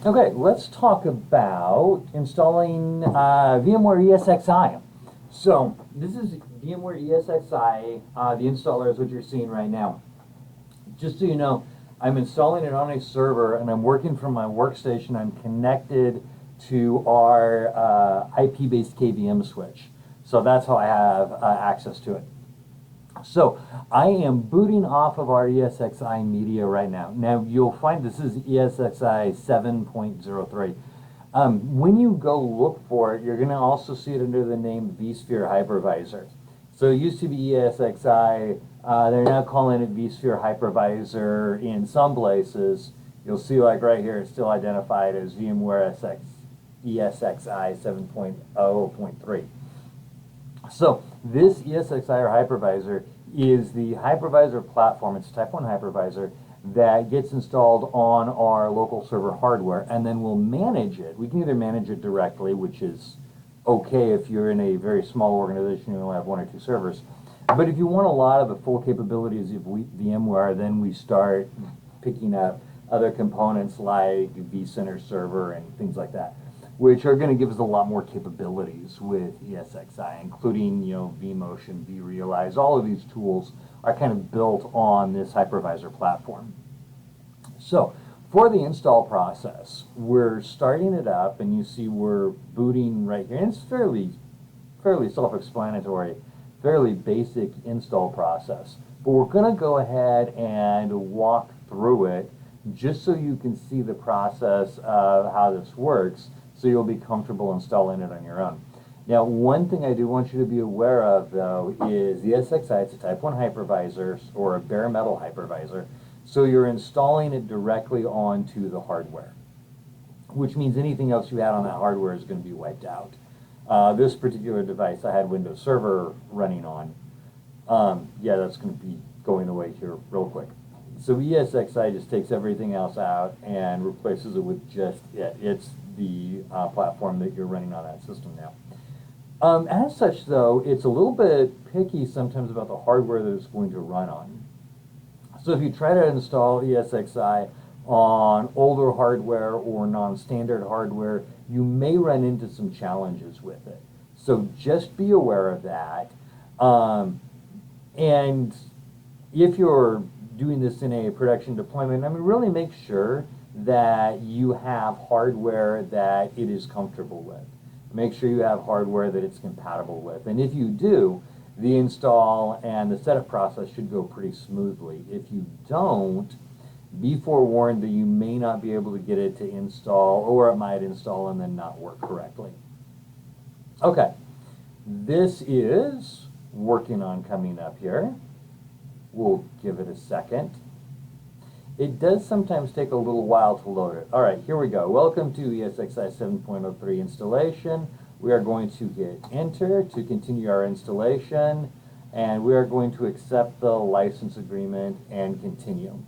Okay, let's talk about installing VMware ESXi. So this is VMware ESXi. The installer is what you're seeing right now. Just so you know, I'm installing it on a server and I'm working from my workstation. I'm connected to our IP-based KVM switch. So that's how I have access to it. So I am booting off of our ESXi media right now. Now you'll find this is ESXi 7.03. When you go look for it, you're going to also see it under the name vSphere Hypervisor. So it used to be ESXi. They're now calling it vSphere Hypervisor in some places. You'll see like right here, it's still identified as VMware ESXi 7.0.3. So this ESXi or hypervisor is the hypervisor platform. It's a type 1 hypervisor that gets installed on our local server hardware, and then we'll manage it. We can either manage it directly, which is okay if you're in a very small organization, you only have 1 or 2 servers. But if you want a lot of the full capabilities of VMware, then we start picking up other components like vCenter server and things like that, which are going to give us a lot more capabilities with ESXi, including, vMotion, vRealize. All of these tools are kind of built on this hypervisor platform. So for the install process, we're starting it up, and you see we're booting right here. And it's fairly self-explanatory, fairly basic install process. But we're going to go ahead and walk through it just so you can see the process of how this works, so you'll be comfortable installing it on your own. Now, one thing I do want you to be aware of, though, is the ESXi, it's a type 1 hypervisor, or a bare metal hypervisor, so you're installing it directly onto the hardware, which means anything else you had on that hardware is going to be wiped out. This particular device, I had Windows Server running on. Yeah, that's going to be going away here real quick. So ESXi just takes everything else out and replaces it with just it. It's the platform that you're running on that system now. As such, though, it's a little bit picky sometimes about the hardware that it's going to run on. So if you try to install ESXi on older hardware or non-standard hardware, you may run into some challenges with it. So just be aware of that. And if you're doing this in a production deployment, really make sure that you have hardware that it is comfortable with. Make sure you have hardware that it's compatible with. And if you do, the install and the setup process should go pretty smoothly. If you don't, be forewarned that you may not be able to get it to install, or it might install and then not work correctly. Okay, this is working on coming up here. We'll give it a second. It does sometimes take a little while to load it. All right, here we go. Welcome to ESXi 7.03 installation. We are going to hit enter to continue our installation, and we are going to accept the license agreement and continue.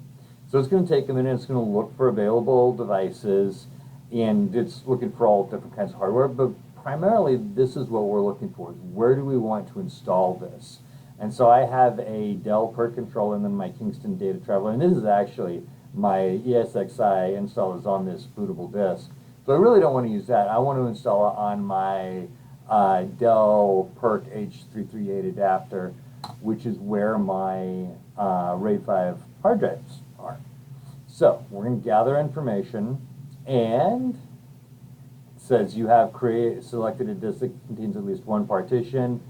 So it's going to take a minute. It's going to look for available devices, and it's looking for all different kinds of hardware, but primarily this is what we're looking for. Where do we want to install this? And so I have a Dell PERT controller and then my Kingston Data Traveler, and this is actually my ESXi install is on this bootable disk. So I really don't want to use that. I want to install it on my Dell PERT H338 adapter, which is where my RAID 5 hard drives are. So we're going to gather information, and it says you have selected a disk that contains at least 1 partition.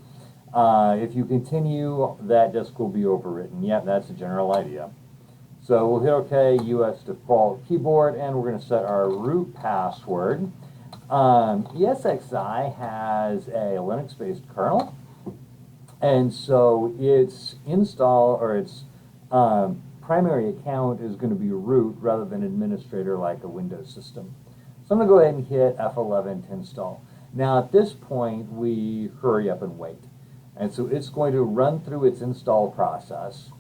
If you continue, that disk will be overwritten. Yep, that's the general idea. So we'll hit OK, US default keyboard, and we're going to set our root password. ESXi has a Linux-based kernel, and so its install, or its primary account is going to be root rather than administrator like a Windows system. So I'm going to go ahead and hit F11 to install. Now at this point, we hurry up and wait. And so it's going to run through its install process.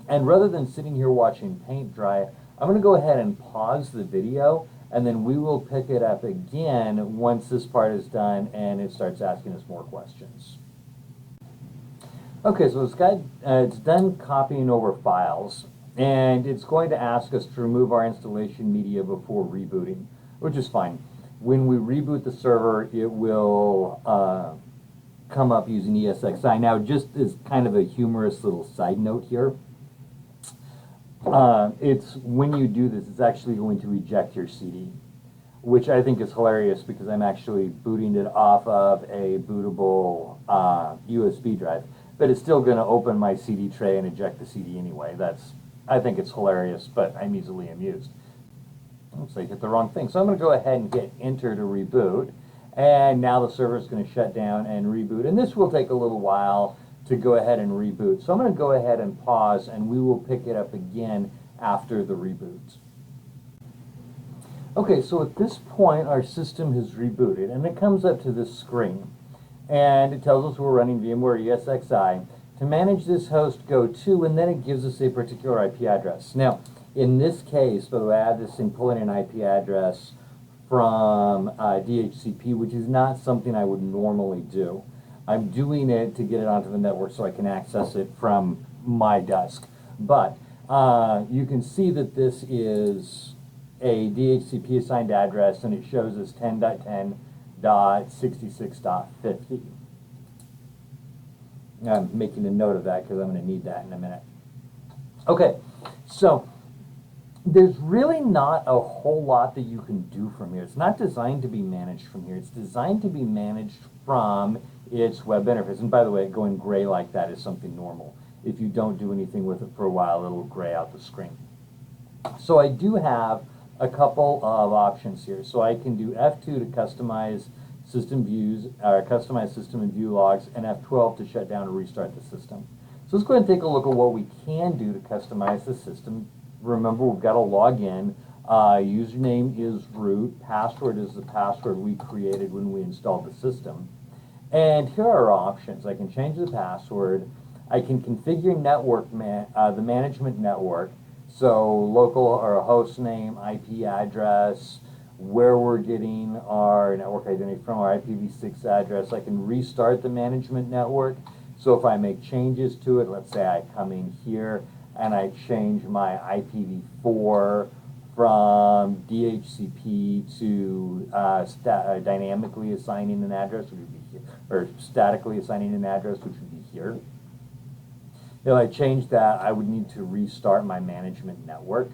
And rather than sitting here watching paint dry, I'm going to go ahead and pause the video, and then we will pick it up again once this part is done and it starts asking us more questions. Okay, so it's done copying over files. And it's going to ask us to remove our installation media before rebooting, which is fine. When we reboot the server, it will come up using ESXi. Now, just as kind of a humorous little side note here, it's when you do this, it's actually going to eject your CD, which I think is hilarious because I'm actually booting it off of a bootable USB drive, but it's still going to open my CD tray and eject the CD anyway. I think it's hilarious, but I'm easily amused. Oops, I hit the wrong thing. So I'm going to go ahead and hit enter to reboot, and now the server is going to shut down and reboot, and this will take a little while to go ahead and reboot. So I'm going to go ahead and pause, and we will pick it up again after the reboot. Okay, so at this point, our system has rebooted, and it comes up to this screen, and it tells us we're running VMware ESXi. To manage this host, go to, and then it gives us a particular IP address. Now, in this case, by the way, I have this thing pulling an IP address from DHCP, which is not something I would normally do. I'm doing it to get it onto the network so I can access it from my desk. But you can see that this is a DHCP assigned address, and it shows us 10.10.66.50. I'm making a note of that because I'm going to need that in a minute. Okay, so there's really not a whole lot that you can do from here. It's not designed to be managed from here. It's designed to be managed from its web interface. And by the way, going gray like that is something normal. If you don't do anything with it for a while, it'll gray out the screen. So I do have a couple of options here. So I can do F2 to customize system views, or customize system and view logs, and F12 to shut down or restart the system. So let's go ahead and take a look at what we can do to customize the system. Remember, we've got to log in. Username is root. Password is the password we created when we installed the system. And here are our options. I can change the password. I can configure network the management network. So local or a host name, IP address, where we're getting our network identity from, our IPv6 address. I can restart the management network. So if I make changes to it, let's say I come in here and I change my IPv4 from DHCP to dynamically assigning an address, which would be here, or statically assigning an address, which would be here. If I change that, I would need to restart my management network.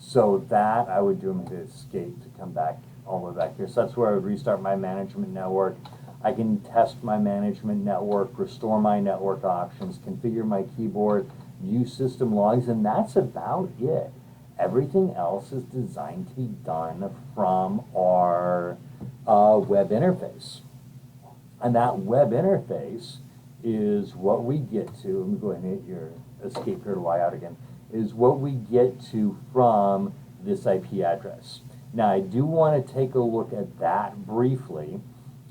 So that I would do, I'm going to escape to come back all the way back here. So that's where I would restart my management network. I can test my management network, restore my network options, configure my keyboard, view system logs, and that's about it. Everything else is designed to be done from our web interface. And that web interface is what we get to, let me go ahead and hit your escape here to Y out again, is what we get to from this IP address. Now, I do want to take a look at that briefly.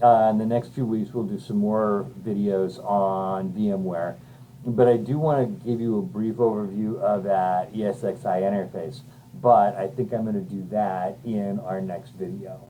In the next few weeks, we'll do some more videos on VMware. But I do want to give you a brief overview of that ESXi interface. But I think I'm going to do that in our next video.